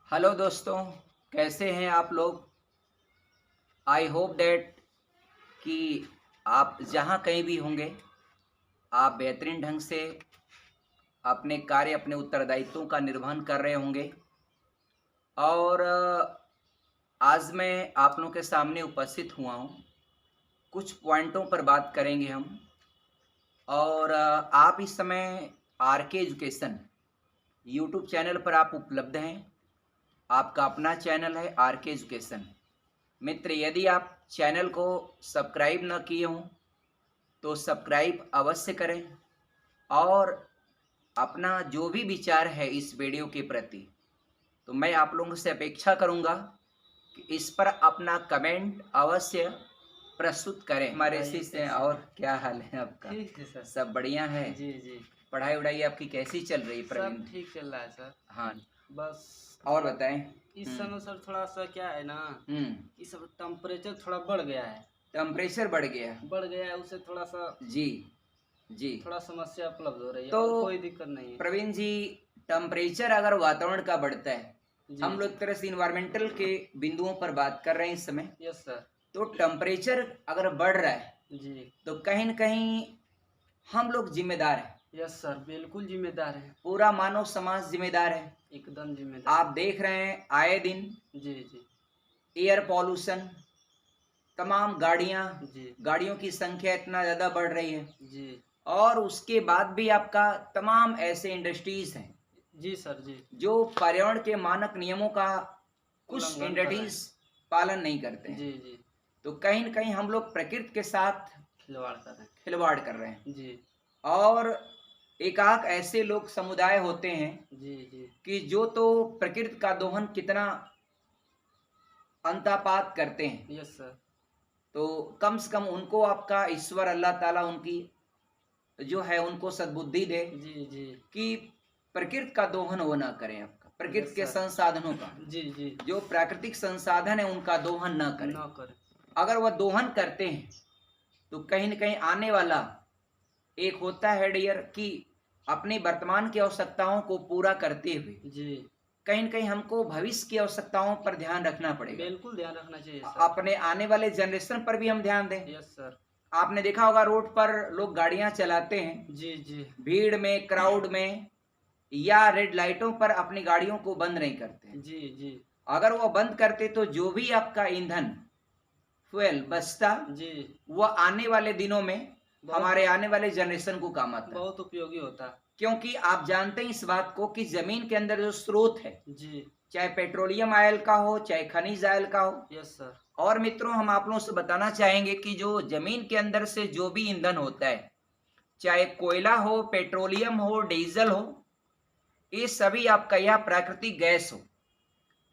Hello दोस्तों, कैसे हैं आप लोग। आई होप दैट कि आप जहाँ कहीं भी होंगे आप बेहतरीन ढंग से अपने कार्य अपने उत्तरदायित्वों का निर्वहन कर रहे होंगे। और आज मैं आप लोगों के सामने उपस्थित हुआ हूँ। कुछ पॉइंटों पर बात करेंगे हम। और आप इस समय आर के एजुकेशन यूट्यूब चैनल पर आप उपलब्ध हैं। आपका अपना चैनल है आर के एजुकेशन। मित्र, यदि आप चैनल को सब्सक्राइब न किए हों तो सब्सक्राइब अवश्य करें और अपना जो भी विचार है इस वीडियो के प्रति तो मैं आप लोगों से अपेक्षा करूंगा कि इस पर अपना कमेंट अवश्य प्रस्तुत करें। हमारे शिष्य हैं। और क्या हाल है आपका? ठीक है सर। सब बढ़िया है? जी जी। पढ़ाई वढ़ाई आपकी कैसी चल रही है प्रवीण? सब ठीक चल रहा है सर। हाँ। बस और बताएं। इस समय सर थोड़ा सा क्या है ना हम्म। इस समय टेम्परेचर थोड़ा बढ़ गया है। टेम्परेचर बढ़ गया है। उससे थोड़ा सा जी जी। थोड़ा समस्या उपलब्ध हो रही है तो और कोई दिक्कत नहीं है प्रवीण जी, टेम्परेचर अगर वातावरण का बढ़ता है, जी। हम लोग एक तरह से इन्वायरमेंटल के बिंदुओं पर बात कर रहे हैं इस समय। Yes sir. तो टेम्परेचर अगर बढ़ रहा है जी। तो कहीं न कहीं हम लोग जिम्मेदार हैं। यस सर, बिल्कुल जिम्मेदार है। पूरा मानव समाज जिम्मेदार है। एकदम जिम्मेदार। आप देख रहे हैं आए दिन जी जी एयर पॉल्यूशन, तमाम जी गाड़ियों की संख्या इतना ज़्यादा बढ़ रही है। जी और उसके बाद भी आपका तमाम ऐसे इंडस्ट्रीज हैं जी सर। जी। जो पर्यावरण के मानक नियमों का कुछ उल्लंघन कर रहे इंडस्ट्रीज पालन नहीं करते हैं। हैं। जी जी। तो कहीं न कहीं हम लोग प्रकृति के साथ खिलवाड़ कर रहे हैं। जी और एकाक ऐसे लोग समुदाय होते हैं जी जी कि जो तो प्रकृति का दोहन कितना अंतापात करते हैं। Yes sir. तो कम से कम उनको आपका ईश्वर अल्लाह ताला उनकी जो है उनको सद्बुद्धि दे जी जी कि प्रकृति का दोहन वो ना करें। आपका प्रकृति यस के सर। संसाधनों का जी जी जो प्राकृतिक संसाधन है उनका दोहन ना करें। ना करें। अगर वह दोहन करते हैं तो कहीं न कहीं आने वाला एक होता है डियर कि अपनी वर्तमान की आवश्यकताओं को पूरा करते हुए जी कहीं न कहीं हमको भविष्य की आवश्यकताओं पर ध्यान रखना पड़ेगा। बिल्कुल ध्यान रखना चाहिए सर। अपने आने वाले जनरेशन पर भी हम ध्यान दें। Yes sir. आपने देखा होगा रोड पर लोग गाड़ियां चलाते हैं, जी जी भीड़ में, क्राउड में या रेड लाइटों पर अपनी गाड़ियों को बंद नहीं करते। जी जी अगर वो बंद करते तो जो भी आपका ईंधन फ्यूल बचता जी वो आने वाले दिनों में हमारे आने वाले जनरेशन को काम आता। बहुत उपयोगी होता। क्योंकि आप जानते हैं इस बात को कि जमीन के अंदर जो स्रोत है, जी चाहे पेट्रोलियम ऑयल का हो चाहे खनिज ऑयल का हो। Yes sir. और मित्रों, हम आप लोगों से बताना चाहेंगे कि जो जमीन के अंदर से जो भी ईंधन होता है, चाहे कोयला हो, पेट्रोलियम हो, डीजल हो, ये सभी आपका या प्राकृतिक गैस हो,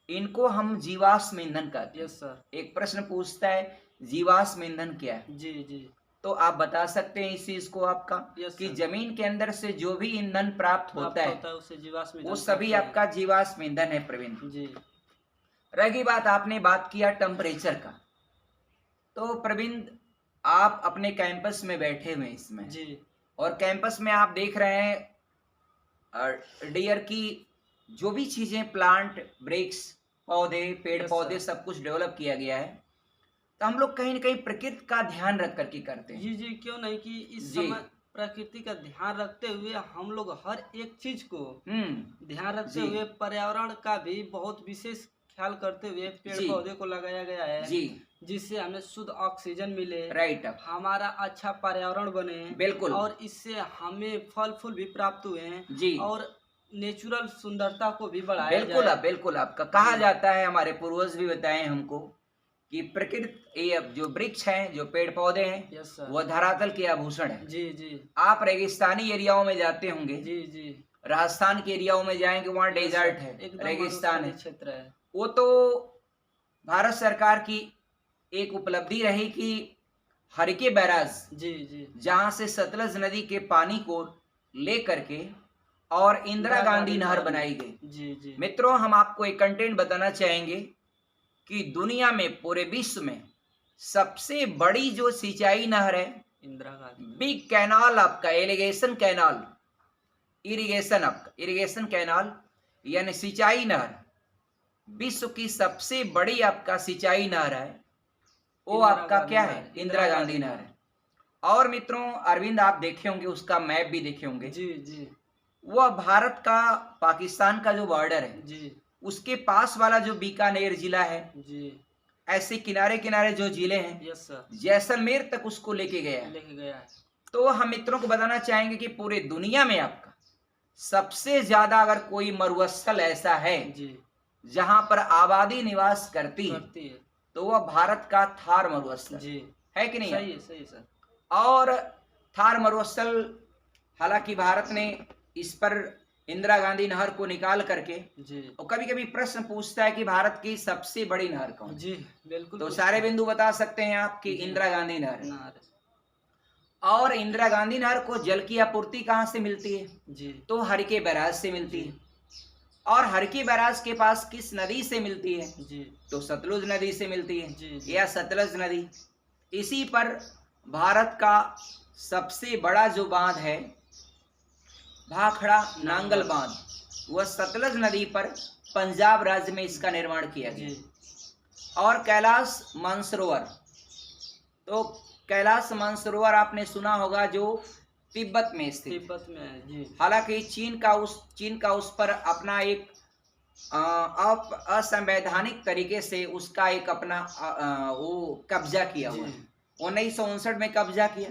इनको हम जीवाश्म ईंधन कहते हैं। Yes sir. एक प्रश्न पूछता है, जीवाश्म ईंधन क्या है? जी जी तो आप बता सकते हैं इस चीज को आपका कि जमीन के अंदर से जो भी ईंधन प्राप्त होता है उसे जीवाश्म वो ईंधन सभी कहते हैं। आपका जीवाश्म ईंधन है प्रवीण जी रही बात, आपने बात किया टेम्परेचर का। तो प्रवीण, आप अपने कैंपस में बैठे हुए हैं इसमें जी और कैंपस में आप देख रहे हैं डियर की जो भी चीजें, प्लांट, ब्रिक्स, पौधे, पेड़ पौधे, सब कुछ डेवलप किया गया है। तो हम लोग कहीं ना कहीं प्रकृति का ध्यान रख करके करते हैं। जी जी क्यों नहीं कि इस समय प्रकृति का ध्यान रखते हुए हम लोग हर एक चीज को ध्यान रखते हुए पर्यावरण का भी बहुत विशेष ख्याल करते हुए पेड़ पौधे को लगाया गया है जी, जिससे हमें शुद्ध ऑक्सीजन मिले, राइट, हमारा अच्छा पर्यावरण बने, बिल्कुल, और इससे हमें फल फूल भी प्राप्त हुए हैं जी, और नेचुरल सुंदरता को भी बढ़ाया जाए। बिल्कुल आपका कहा जाता है, हमारे पूर्वज भी बताए हमको कि प्रकृति, ये जो वृक्ष हैं, जो पेड़ पौधे हैं, वो धरातल के आभूषण है। जी जी। आप रेगिस्तानी एरियाओं में जाते होंगे, जी जी, राजस्थान के एरियाओं में जाएंगे, वहाँ डेजर्ट है, रेगिस्तान है, क्षेत्र है। वो तो भारत सरकार की एक उपलब्धि रही कि हरिके बैराज, जी जी, जहाँ से सतलज नदी के पानी को ले करके और इंदिरा गांधी नहर बनाई गई। जी जी। मित्रों, हम आपको एक कंटेंट बताना चाहेंगे कि दुनिया में, पूरे विश्व में सबसे बड़ी जो सिंचाई नहर है, इंदिरा गांधी, बिग कैनाल आपका, इरिगेशन कैनाल, इरिगेशन कैनाल यानी सिंचाई नहर, विश्व की सबसे बड़ी आपका सिंचाई नहर है, वो आपका क्या है? इंदिरा गांधी नहर है। और मित्रों, अरविंद आप देखे होंगे, उसका मैप भी देखे होंगे जी जी। वह भारत का पाकिस्तान का जो बॉर्डर है जी, उसके पास वाला जो बीकानेर जिला है जी, ऐसे किनारे किनारे जो जिले हैं, यस सर, जैसलमेर तक उसको लेके गया है। लेके गया है। तो हम मित्रों को बताना चाहेंगे कि पूरे दुनिया में आपका सबसे ज्यादा अगर कोई मरुस्थल ऐसा है जी, जहां पर आबादी निवास करती है करती है। तो वह भारत का थार मरुस्थल जी, है कि नहीं? सही है सर। और थार मरुस्थल, हालांकि भारत ने इस पर इंदिरा गांधी नहर को निकाल करके, जी, और कभी कभी प्रश्न पूछता है कि भारत की सबसे बड़ी नहर कौन है, जी, बिल्कुल तो पूछता सारे है। बिंदु बता सकते हैं आप कि जी, इंदिरा गांधी नहर है। नहर, और इंदिरा गांधी नहर को जल की आपूर्ति कहाँ से मिलती है? जी, तो हरके बैराज से मिलती जी, है। और हरकी बैराज के पास किस नदी से मिलती है? जी, तो सतलुज नदी से मिलती है, जी, जी, या सतलज नदी। इसी पर भारत का सबसे बड़ा जो बांध है भाखड़ा नांगल बांध, वह सतलज नदी पर पंजाब राज्य में इसका निर्माण किया गया। जी, और कैलाश मानसरोवर, तो कैलाश मानसरोवर आपने सुना होगा जो तिब्बत में स्थित, तिब्बत में है। जी, हालांकि चीन का उस पर अपना एक असंवैधानिक तरीके से उसका एक अपना वो कब्जा किया हुआ है। 1959 में कब्जा किया।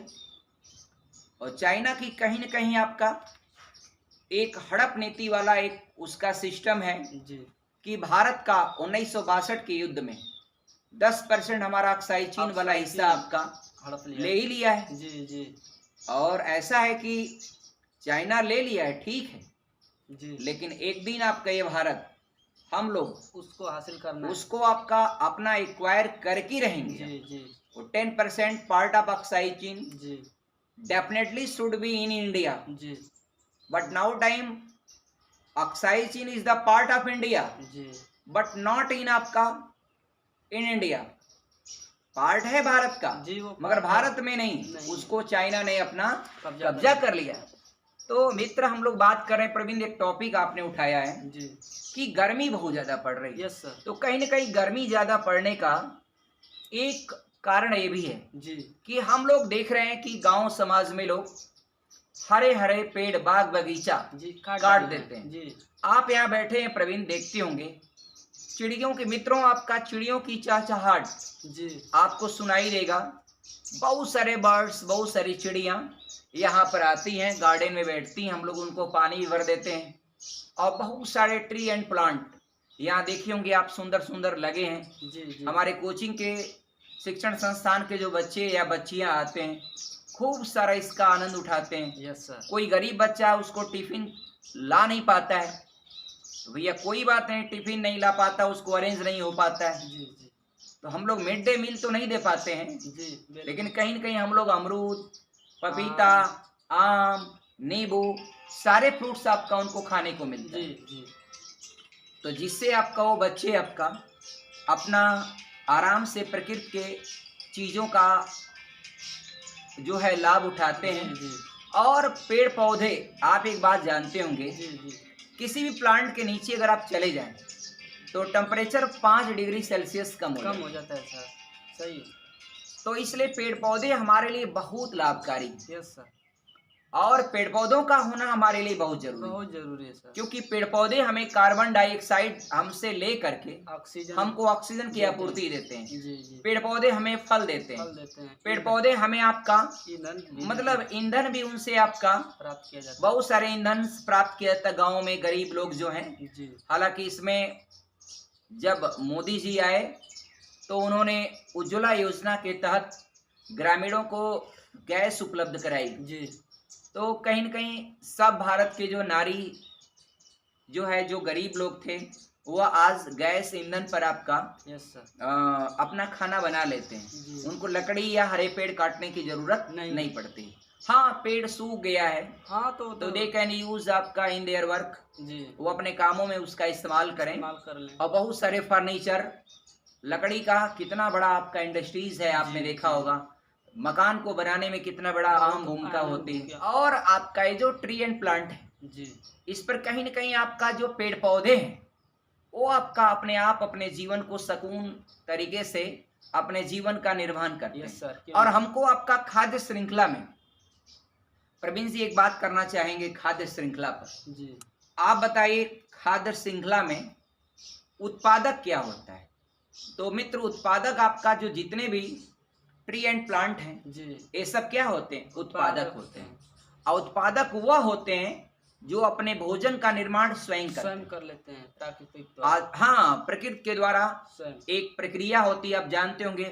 और चाइना की कहीं न कहीं आपका एक हड़प नीति वाला एक उसका सिस्टम है जी, कि भारत का 1962 के युद्ध में 10% हमारा अक्साई चीन वाला हिस्सा आपका हड़प लिया, ले ही लिया है। जी, जी, और ऐसा है कि चाइना ले लिया है, ठीक है, जी, लेकिन एक दिन आपका ये भारत, हम लोग उसको हासिल करना है। उसको आपका अपना एक्वायर करके रहेंगे। जी, जी, वो 10% पार्ट ऑफ अक्साई चीन जी, definitely should be in India, जी, but now time Aksai Chin is the part of India, जी, बट नॉट इन आपका इन इंडिया। पार्ट है भारत का, जी, वो मगर पार्ट भारत है। में नहीं, नहीं। उसको चाइना ने अपना कब्जा कब्जा कर लिया। तो मित्र, हम लोग बात कर रहे हैं, प्रवीण, एक टॉपिक आपने उठाया है जी, कि गर्मी बहुत ज्यादा पड़ रही है। यस सर, तो कहीं ना कहीं गर्मी ज्यादा पड़ने का एक कारण ये भी है जी, कि हम लोग देख रहे हैं कि गांव समाज में लोग हरे हरे पेड़ बाग बगीचा जी, काट देते हैं। जी, आप यहाँ बैठे हैं प्रवीण, देखते होंगे चिड़ियों के, मित्रों आपका चिड़ियों की चहचहाट जी, आपको सुनाई देगा। बहुत सारे बर्ड्स, बहुत सारी चिड़िया यहाँ पर आती हैं, गार्डन में बैठती हैं, हम लोग उनको पानी भी भर देते हैं। और बहुत सारे ट्री एंड प्लांट यहाँ देखे होंगे आप, सुंदर सुंदर लगे हैं। जी, जी, हमारे कोचिंग के शिक्षण संस्थान के जो बच्चे या बच्चियां आते हैं, खूब सारा इसका आनंद उठाते हैं। यस सर, कोई गरीब बच्चा है, उसको टिफिन ला नहीं पाता है, तो भैया कोई बात नहीं, टिफिन नहीं ला पाता, उसको अरेंज नहीं हो पाता है, जी, जी, तो हम लोग मिड डे मील तो नहीं दे पाते हैं, जी, लेकिन कहीं न कहीं हम लोग अमरूद, पपीता, आम, नींबू, सारे फ्रूट्स आपका उनको खाने को मिलता जी, है। जी, तो जिससे आपका वो बच्चे आपका अपना आराम से प्रकृति के चीज़ों का जो है लाभ उठाते हैं। जी, और पेड़ पौधे, आप एक बात जानते होंगे, जी, जी, किसी भी प्लांट के नीचे अगर आप चले जाएं तो टेम्परेचर 5 डिग्री सेल्सियस कम हो जाता है सर, सही, तो इसलिए पेड़ पौधे हमारे लिए बहुत लाभकारी हैं। यस सर, और पेड़ पौधों का होना हमारे लिए बहुत जरूरी है सर, क्योंकि पेड़ पौधे हमें कार्बन डाइऑक्साइड हमसे ले करके ऑक्सीजन हमको ऑक्सीजन की आपूर्ति देते हैं। जी, जी, पेड़ पौधे हमें फल देते हैं। पेड़ पौधे हमें आपका मतलब ईंधन भी उनसे आपका प्राप्त किया जाता है। बहुत सारे ईंधन प्राप्त किया जाता है गाँव में गरीब लोग जो हैं। जी, हालांकि इसमें जब मोदी जी आए तो उन्होंने उज्ज्वला योजना के तहत ग्रामीणों को गैस उपलब्ध कराई। जी, तो कहीं न कहीं सब भारत के जो नारी जो है, जो गरीब लोग थे, वह आज गैस ईंधन पर आपका यस सर, अपना खाना बना लेते हैं। जी, उनको लकड़ी या हरे पेड़ काटने की जरूरत नहीं। नहीं पड़ती। हाँ, पेड़ सूख गया है हाँ, तो दे कैन यूज आपका इन देयर वर्क, जी, वो अपने कामों में उसका इस्तेमाल करें। इस्तेमाल कर लें। और बहुत सारे फर्नीचर, लकड़ी का कितना बड़ा आपका इंडस्ट्रीज है, आपने जी, देखा जी। होगा, मकान को बनाने में कितना बड़ा अहम भूमिका अहम होती है। भूमिका। और आपका ये जो ट्री एंड प्लांट है, जी, इस पर कहीं न कहीं आपका जो पेड़ पौधे हैं वो आपका अपने आप अपने जीवन को सुकून तरीके से अपने जीवन का निर्वहन करते हैं। सर, और हमको आपका खाद्य श्रृंखला में प्रवीण जी एक बात करना चाहेंगे खाद्य श्रृंखला पर जी। आप बताइए खाद्य श्रृंखला में उत्पादक क्या होता है? तो मित्र उत्पादक आपका जो जितने भी ट्री एंड प्लांट हैं जी, ये सब क्या होते हैं? उत्पादक होते हैं। और उत्पादक वह होते हैं जो अपने भोजन का निर्माण स्वयं कर लेते हैं प्राकृतिक हाँ, प्रकृति के द्वारा स्वयं। एक प्रक्रिया होती है, आप जानते होंगे,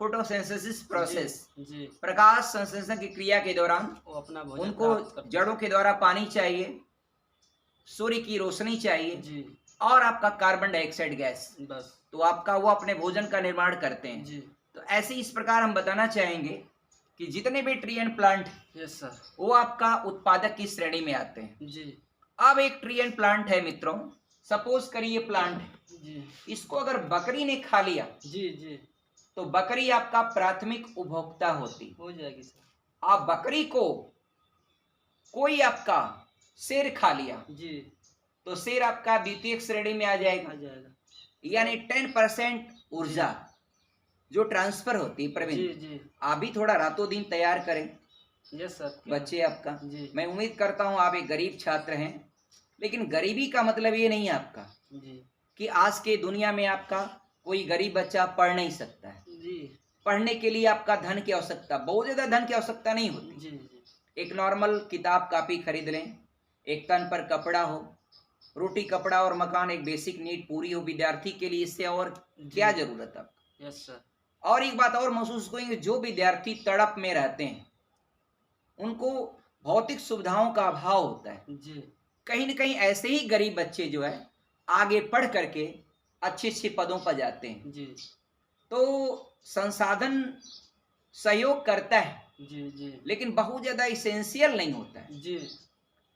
फोटोसिंथेसिस प्रोसेस। जी। प्रकाश संश्लेषण की क्रिया के दौरान वो अपना भोजन उनको जड़ों के द्वारा पानी चाहिए, सूर्य की रोशनी चाहिए जी, और आपका कार्बन डाइऑक्साइड गैस, बस। तो आपका वो अपने भोजन का निर्माण करते हैं जी। तो ऐसे इस प्रकार हम बताना चाहेंगे कि जितने भी tree and plant yes sir, वो आपका उत्पादक की श्रेणी में आते हैं। जी। अब एक ट्री एंड प्लांट है मित्रों, सपोज करिए प्लांट जी, इसको अगर बकरी ने खा लिया जी, जी, तो बकरी आपका प्राथमिक उपभोक्ता होती हो जाएगी सर। आप बकरी को कोई आपका शेर खा लिया जी, तो शेर आपका द्वितीय श्रेणी में आ जाएगा। यानी 10% ऊर्जा जो ट्रांसफर होती है। प्रवीण जी, जी, आप भी थोड़ा रातों दिन तैयार करें। Yes sir. बच्चे आपका जी, मैं उम्मीद करता हूं आप एक गरीब छात्र हैं, लेकिन गरीबी का मतलब ये नहीं है आपका जी, कि आज के दुनिया में आपका कोई गरीब बच्चा पढ़ नहीं सकता है। जी, पढ़ने के लिए आपका धन की आवश्यकता, बहुत ज्यादा धन की आवश्यकता नहीं होती। जी, जी, एक नॉर्मल किताब कापी खरीद लें, एक तन पर कपड़ा हो, रोटी कपड़ा और मकान, एक बेसिक नीड पूरी हो विद्यार्थी के लिए, इससे और क्या जरूरत है? Yes sir. और एक बात और महसूस करेंगे, जो विद्यार्थी तड़प में रहते हैं उनको भौतिक सुविधाओं का अभाव होता है। जी, कहीं न कहीं ऐसे ही गरीब बच्चे जो है आगे पढ़ करके अच्छे पदों पर जाते हैं। जी, तो संसाधन सहयोग करता है, जी, जी, लेकिन बहुत ज्यादा इसेंशियल नहीं होता है। जी,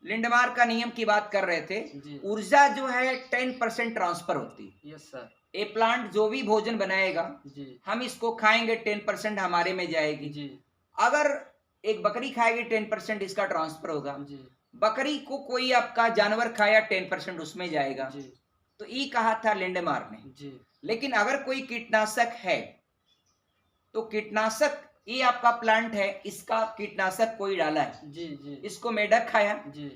लिंडमार का नियम की बात कर रहे थे, जी, ऊर्जा जो है 10% ट्रांसफर होती है। Yes sir. ए प्लांट जो भी भोजन बनाएगा जी, हम इसको खाएंगे 10% हमारे में जाएगी। जी, अगर एक बकरी खाएगी 10% इसका ट्रांसफर होगा। जी, बकरी को कोई आपका जानवर खाया 10% उसमें जाएगा। जी, तो ये कहा था लिंडमार ने। जी, लेकिन अगर कोई कीटनाशक है तो कीटनाशक, ये आपका प्लांट है, इसका कीटनाशक कोई डाला है, जी, जी, इसको मेढक खाया, जी,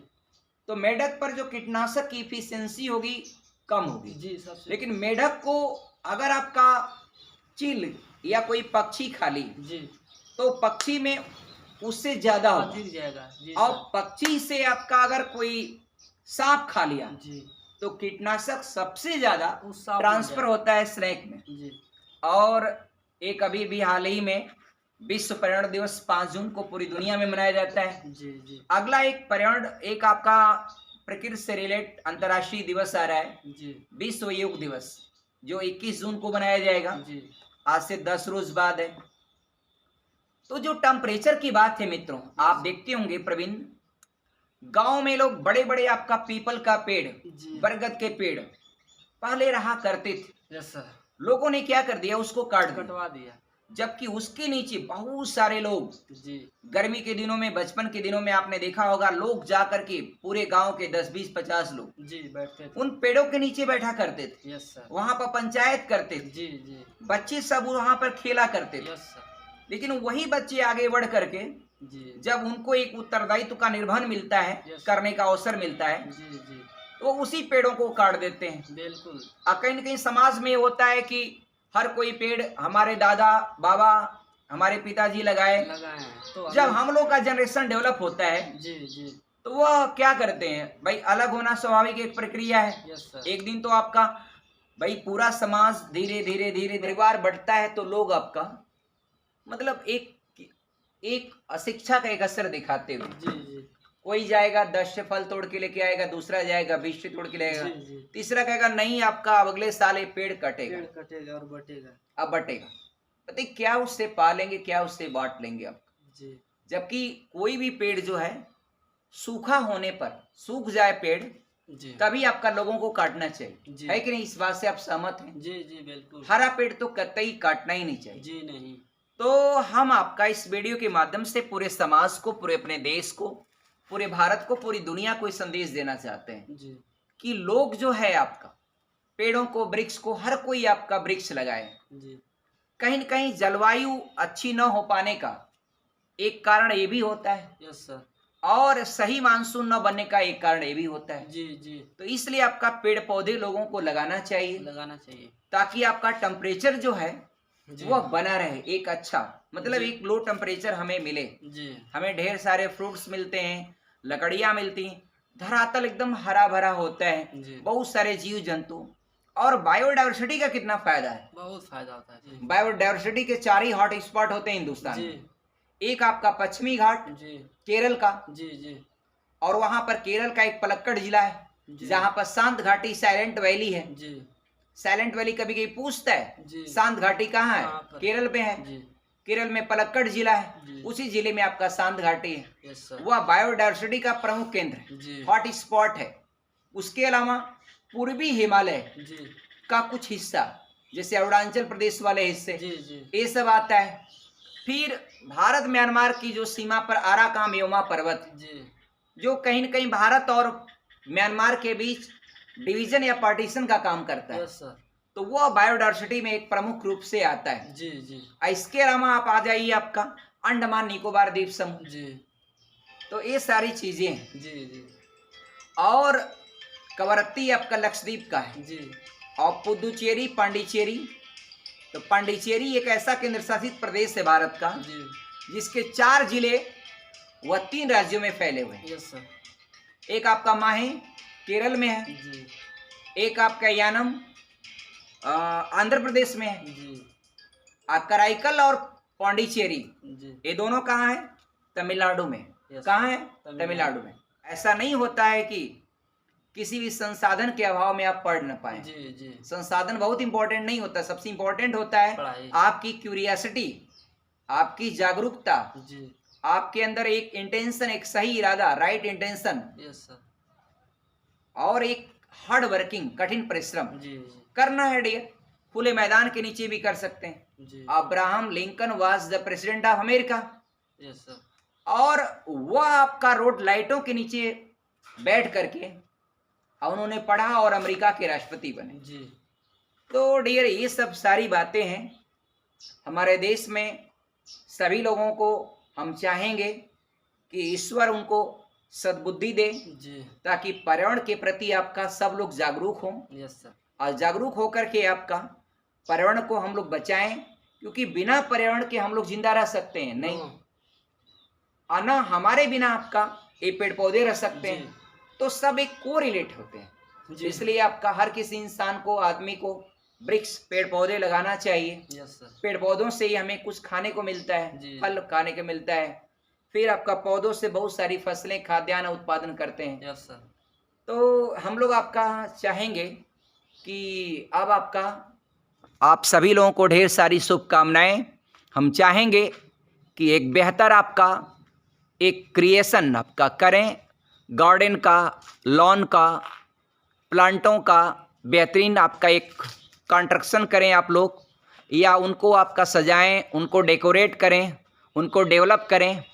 तो मेढक पर जो कीटनाशक की इफिशियंसी होगी कम होगी। जी, लेकिन मेढक को अगर आपका चील या कोई पक्षी खा ली जी, तो पक्षी में उससे ज्यादा होगा। अधिक जाएगा। जी और सर। पक्षी से आपका अगर कोई सांप खा लिया जी, तो कीटनाशक सबसे ज्यादा उस सांप में ट्रांसफर जाएगा। होता है स्नेक में। जी, और एक अभी भी हाल ही में विश्व पर्यावरण दिवस 5 जून को पूरी दुनिया में मनाया जाता है। जी, जी, अगला एक पर्यावरण, एक आपका प्रकृति से रिलेट अंतर्राष्ट्रीय दिवस आ रहा है, जी, विश्व योग दिवस, जो 21 जून को मनाया जाएगा। जी, आज से 10 रोज बाद है। तो जो टेम्परेचर की बात है मित्रों, आप देखते होंगे प्रवीण, गांव में लोग बड़े बड़े आपका पीपल का पेड़, जी, बरगद के पेड़ पहले रहा करते थे। Yes sir. लोगों ने क्या कर दिया, उसको काट दिया, कटवा दिया। जबकि उसके नीचे बहुत सारे लोग, जी, गर्मी के दिनों में, बचपन के दिनों में आपने देखा होगा, लोग जाकर के पूरे गांव के 10 20 50 लोग जी, बैठते थे। उन पेड़ों के नीचे बैठा करते थे। Yes sir. वहां पर पंचायत करते थे। जी, जी, बच्चे सब वहां पर खेला करते थे। Yes sir. लेकिन वही बच्चे आगे बढ़ करके जी, जब उनको एक उत्तरदायित्व का निर्वहन मिलता है, Yes. करने का अवसर मिलता है, जी, जी, तो उसी पेड़ों को काट देते हैं। बिल्कुल। कहीं न कहीं समाज में होता है कि हर कोई पेड़ हमारे दादा बाबा, हमारे पिताजी लगाए। लगाए हैं तो जब हम लोग का जनरेशन डेवलप होता है जी, जी, तो वह क्या करते हैं भाई, अलग होना स्वाभाविक एक प्रक्रिया है। Yes sir. एक दिन तो आपका भाई पूरा समाज धीरे धीरे धीरे परिवार बढ़ता है तो लोग आपका मतलब एक अशिक्षा का एक असर दिखाते हुए, जी, जी, कोई जाएगा 10 से फल तोड़ के लेके आएगा, दूसरा जाएगा 20 से तोड़ के लेगा, जी, जी, तीसरा कहेगा नहीं आपका अब अगले साल ये पेड़ कटेगा, पेड़ कटेगा और बटेगा। अब बटेगा। पता है क्या उससे पालेंगे, क्या उससे बांट लेंगे आप। जी, जबकि कोई भी पेड़ जो है सूखा होने पर, सूख जाए पेड़ जी, तभी आपका लोगों को काटना चाहिए, जी, है कि नहीं? इस बात से आप सहमत हैं? जी, जी, बिल्कुल। हरा पेड़ तो कतई काटना ही नहीं चाहिए। जी, नहीं। तो हम आपका इस वीडियो के माध्यम से पूरे समाज को, पूरे अपने देश को, पूरे भारत को, पूरी दुनिया को संदेश देना चाहते हैं जी, कि लोग जो है आपका पेड़ों को, वृक्ष को, हर कोई आपका वृक्ष लगाए। जी। कहीं न कहीं जलवायु अच्छी न हो पाने का एक कारण ये भी होता है। Yes sir. और सही मानसून न बनने का एक कारण ये भी होता है। जी जी। तो इसलिए आपका पेड़ पौधे लोगों को लगाना चाहिए, ताकि आपका टेम्परेचर जो है वह बना रहे, एक अच्छा, मतलब एक लो टेम्परेचर हमें मिले जी। हमें ढेर सारे फ्रूट्स मिलते हैं, लकड़ियां मिलती हैं, धरातल एकदम हरा भरा होता है, बहुत सारे जीव जंतु, और बायोडाइवर्सिटी का कितना फायदा है। बहुत फायदा होता है। बायोडाइवर्सिटी के 4 ही हॉट स्पॉट होते हैं हिंदुस्तान में। एक आपका पश्चिमी घाट जी, केरल का जी जी, और वहां पर केरल का एक पलक्कड़ जिला है जहां पर शांत घाटी, साइलेंट वैली है जी। साइलेंट वैली कभी कभी पूछता है शांत घाटी कहाँ है, केरल में है जी। केरल में पलक्कड़ जिला है, उसी जिले में आपका शांत घाटी है। वह बायोडाइवर्सिटी का प्रमुख केंद्र है, हॉट स्पॉट है। उसके अलावा पूर्वी हिमालय का कुछ हिस्सा, जैसे अरुणाचल प्रदेश वाले हिस्से, ये सब आता है। फिर भारत म्यांमार की जो सीमा पर आराकान योमा पर्वत जी, जो कहीं न कहीं भारत और म्यांमार के बीच डिवीजन या पार्टीशन का काम करता है। सर। तो वो बायोडाइवर्सिटी में एक प्रमुख रूप से आता है जी जी। इसके अलावा आप आ जाइए आपका अंडमान निकोबार द्वीप समूह जी, तो ये सारी चीजें हैं जी जी। और कवरत्ती आपका लक्षद्वीप का है जी, और पुदुचेरी, पांडिचेरी, तो पांडिचेरी एक ऐसा केंद्र शासित प्रदेश है भारत का जी, जिसके 4 जिले वह 3 राज्यों में फैले हुए हैं। Yes sir. एक आपका माहे केरल में है जी, एक आपका यानम आंध्र प्रदेश में है जी, कराईकल और पांडिचेरी ये दोनों कहाँ है, तमिलनाडु में। कहाँ है, तमिलनाडु में। ऐसा नहीं होता है कि किसी भी संसाधन के अभाव में आप पढ़ न पाए जी जी। संसाधन बहुत इंपॉर्टेंट नहीं होता, सबसे इंपॉर्टेंट होता है आपकी क्यूरियोसिटी, आपकी जागरूकता जी, आपके अंदर एक इंटेंशन, एक सही इरादा, राइट इंटेंशन। Yes sir. और एक हार्ड वर्किंग, कठिन परिश्रम जी जी करना है डियर। खुले मैदान के नीचे भी कर सकते हैं। Abraham Lincoln was the president of America. Yes sir. और वह आपका रोड लाइटों के नीचे बैठ करके उन्होंने पढ़ा और अमेरिका के राष्ट्रपति बने जी। तो डियर ये सब सारी बातें हैं हमारे देश में। सभी लोगों को हम चाहेंगे कि ईश्वर उनको सद्बुद्धि दे जी, ताकि पर्यावरण के प्रति आपका सब लोग जागरूक हों। Yes sir. और जागरूक होकर के आपका पर्यावरण को हम लोग बचाएं, क्योंकि बिना पर्यावरण के हम लोग जिंदा रह सकते हैं नहीं, और ना हमारे बिना आपका ये पेड़ पौधे रह सकते हैं। तो सब एक कोरिलेट होते हैं, इसलिए आपका हर किसी इंसान को, आदमी को वृक्ष, पेड़ पौधे लगाना चाहिए। Yes sir. पेड़ पौधों से ही हमें कुछ खाने को मिलता है, फल खाने को मिलता है, फिर आपका पौधों से बहुत सारी फसलें, खाद्यान्न उत्पादन करते हैं। Yes sir. तो हम लोग आपका चाहेंगे कि अब आपका, आप सभी लोगों को ढेर सारी शुभकामनाएं। हम चाहेंगे कि एक बेहतर आपका एक क्रिएशन आपका करें, गार्डन का, लॉन का, प्लांटों का बेहतरीन आपका एक कंस्ट्रक्शन करें आप लोग, या उनको आपका सजाएं, उनको डेकोरेट करें, उनको डेवलप करें,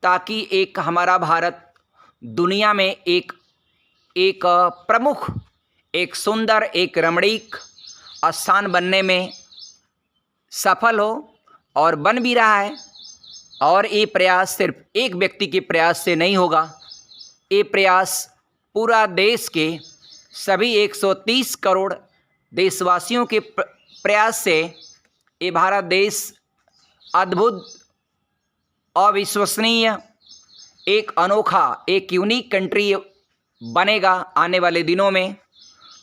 ताकि एक हमारा भारत दुनिया में एक प्रमुख, एक सुंदर, एक रमणीक स्थान बनने में सफल हो, और बन भी रहा है। और ये प्रयास सिर्फ एक व्यक्ति के प्रयास से नहीं होगा, ये प्रयास पूरा देश के सभी 130 करोड़ देशवासियों के प्रयास से ये भारत देश अद्भुत, अविश्वसनीय, एक अनोखा, एक यूनिक कंट्री बनेगा आने वाले दिनों में।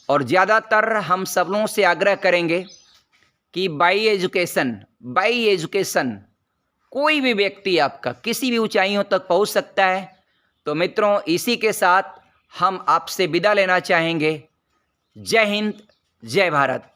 और ज़्यादातर हम सब लोगों से आग्रह करेंगे कि बाई एजुकेशन कोई भी व्यक्ति आपका किसी भी ऊंचाइयों तक पहुंच सकता है। तो मित्रों, इसी के साथ हम आपसे विदा लेना चाहेंगे। जय हिंद, जय भारत।